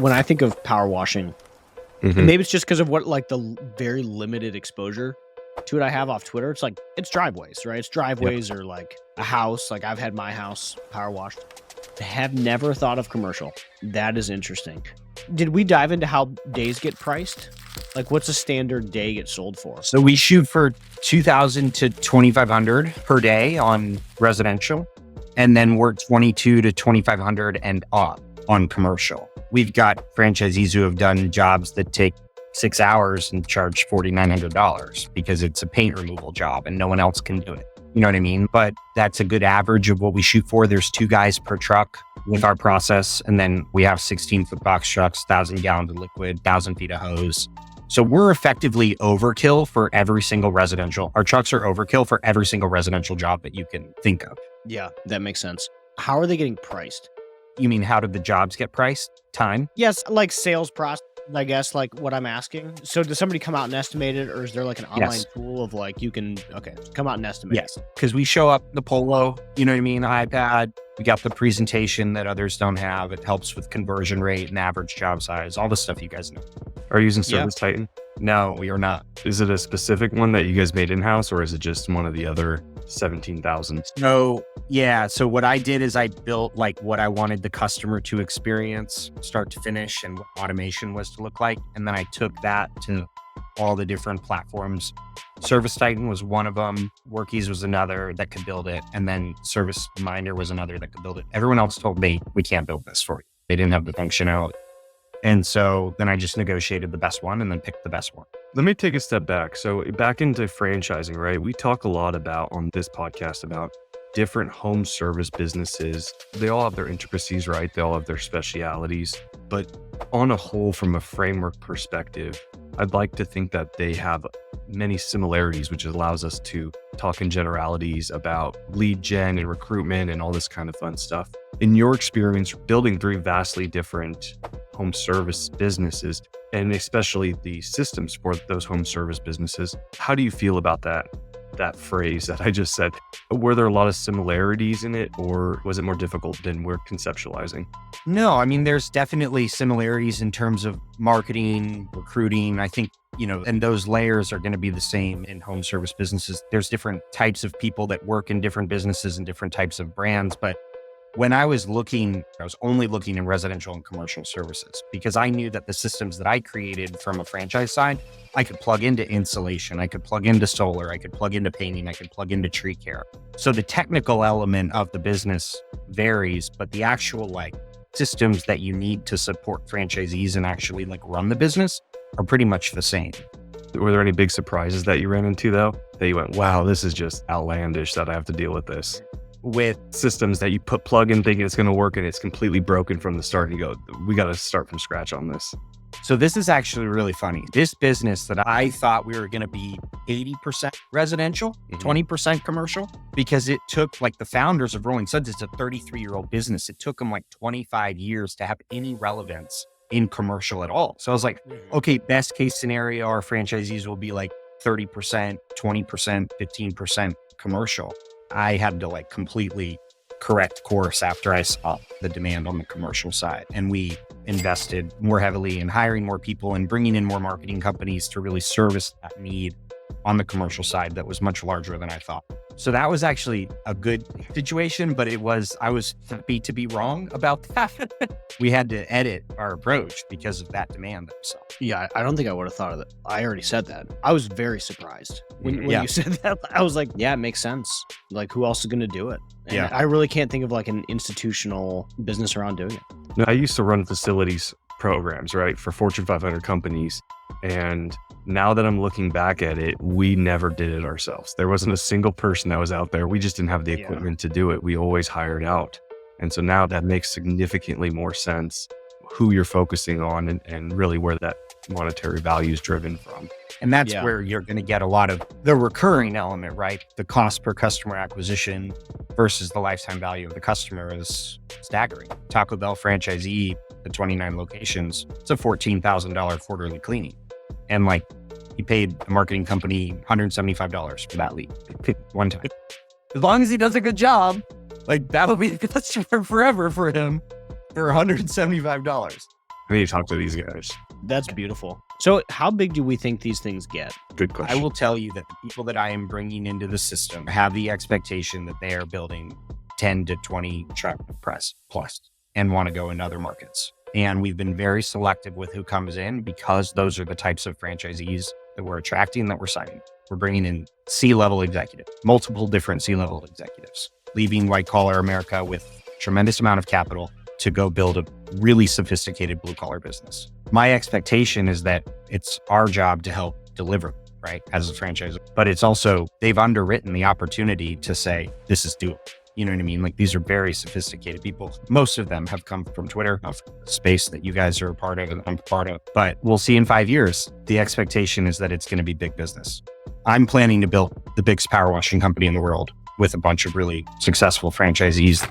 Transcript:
When I think of power washing, Mhm. maybe it's just because of what like very limited exposure to it I have off Twitter. It's like it's driveways, right? It's Yep. driveways or like a house. Like I've had my house power washed. Have never thought of commercial. That is interesting. Did we dive into how days get priced? Like what's a standard day get sold for? So we shoot for 2,000 to 2,500 per day on residential, and then we're 22 to 2,500 and up on commercial. We've got franchisees who have done jobs that take 6 hours and charge $4,900 because it's a paint removal job and no one else can do it. You know what I mean? But that's a good average of what we shoot for. There's 2 guys per truck with our process. And then we have 16-foot box trucks, 1,000 gallons of liquid, 1,000 feet of hose. So we're effectively overkill for every single residential. Our trucks are overkill for every single residential job that you can think of. Yeah, that makes sense. How are they getting priced? You mean, how did the jobs get priced? Time? Yes, like sales process, I guess, like what I'm asking. So does somebody come out and estimate it, or is there like an online Yes. tool of like you can come out and estimate? Yes. Because we show up the Polo, you know what I mean? iPad. We got the presentation that others don't have. It helps with conversion rate and average job size, all the stuff you guys know. Are you using Yeah. Service Titan? No, we are not. Is it a specific one that you guys made in-house, or is it just one of the other 17,000? So yeah, so what I did is I built like what I wanted the customer to experience start to finish and what automation was to look like. And then I took that to all the different platforms. Service Titan was one of them. Workies was another that could build it. And then Service Minder was another that could build it. Everyone else told me, we can't build this for you. They didn't have the functionality. And so then I just negotiated the best one and then picked the best one. Let me take a step back. So back into franchising, right? We talk a lot about on this podcast about different home service businesses. They all have their intricacies, right? They all have their specialities. But on a whole, from a framework perspective, I'd like to think that they have many similarities, which allows us to talk in generalities about lead gen and recruitment and all this kind of fun stuff. In your experience, building 3 vastly different home service businesses, and especially the systems for those home service businesses, how do you feel about that phrase that I just said? Were there a lot of similarities in it, or was it more difficult than we're conceptualizing? No, I mean, there's definitely similarities in terms of marketing, recruiting. I think, and those layers are going to be the same in home service businesses. There's different types of people that work in different businesses and different types of brands. But when I was only looking in residential and commercial services because I knew that the systems that I created from a franchise side, I could plug into insulation, I could plug into solar, I could plug into painting, I could plug into tree care. So the technical element of the business varies, but the actual systems that you need to support franchisees and actually run the business are pretty much the same. Were there any big surprises that you ran into though? That you went, wow, this is just outlandish that I have to deal with this? With Systems that you plug in thinking it's going to work and it's completely broken from the start and you go, we got to start from scratch on this. So this is actually really funny. This business that I thought we were going to be 80% residential, 20% commercial, because it took the founders of Rolling Suds, it's a 33-year-old business. It took them 25 years to have any relevance in commercial at all. So I was like, okay, best case scenario, our franchisees will be 30%, 20%, 15% commercial. I had to completely correct course after I saw the demand on the commercial side. And we invested more heavily in hiring more people and bringing in more marketing companies to really service that need on the commercial side that was much larger than I thought. So that was actually a good situation, but I was happy to be wrong about that. We had to edit our approach because of that demand that we saw. Yeah, I don't think I would have thought of that. I already said that. I was very surprised when Yeah. you said that. I was like, yeah, it makes sense. Who else is going to do it? And Yeah. I really can't think of an institutional business around doing it. Now, I used to run facilities programs, right, for Fortune 500 companies. And now that I'm looking back at it, we never did it ourselves. There wasn't a single person that was out there. We just didn't have the equipment to do it. We always hired out. And so now that makes significantly more sense who you're focusing on and really where that monetary value is driven from. And that's where you're going to get a lot of the recurring element, right? The cost per customer acquisition versus the lifetime value of the customer is staggering. Taco Bell franchisee, the 29 locations, it's a $14,000 quarterly cleaning. And he paid the marketing company $175 for that lead one time. As long as he does a good job, that'll be the customer forever for him for $175. I need to talk to these guys. That's beautiful. So how big do we think these things get? Good I question. will tell you that the people that I am bringing into the system have the expectation that they are building 10 to 20 truck press plus and want to go in other markets. And we've been very selective with who comes in because those are the types of franchisees that we're attracting, that we're signing. We're bringing in C-level executives, multiple different C-level executives, leaving white collar America with tremendous amount of capital to go build a really sophisticated blue collar business. My expectation is that it's our job to help deliver, right, as a franchisor, but it's also, they've underwritten the opportunity to say, this is doable. You know what I mean? Like, these are very sophisticated people. Most of them have come from Twitter, of the space that you guys are a part of and I'm a part of. But we'll see in 5 years. The expectation is that it's going to be big business. I'm planning to build the biggest power washing company in the world with a bunch of really successful franchisees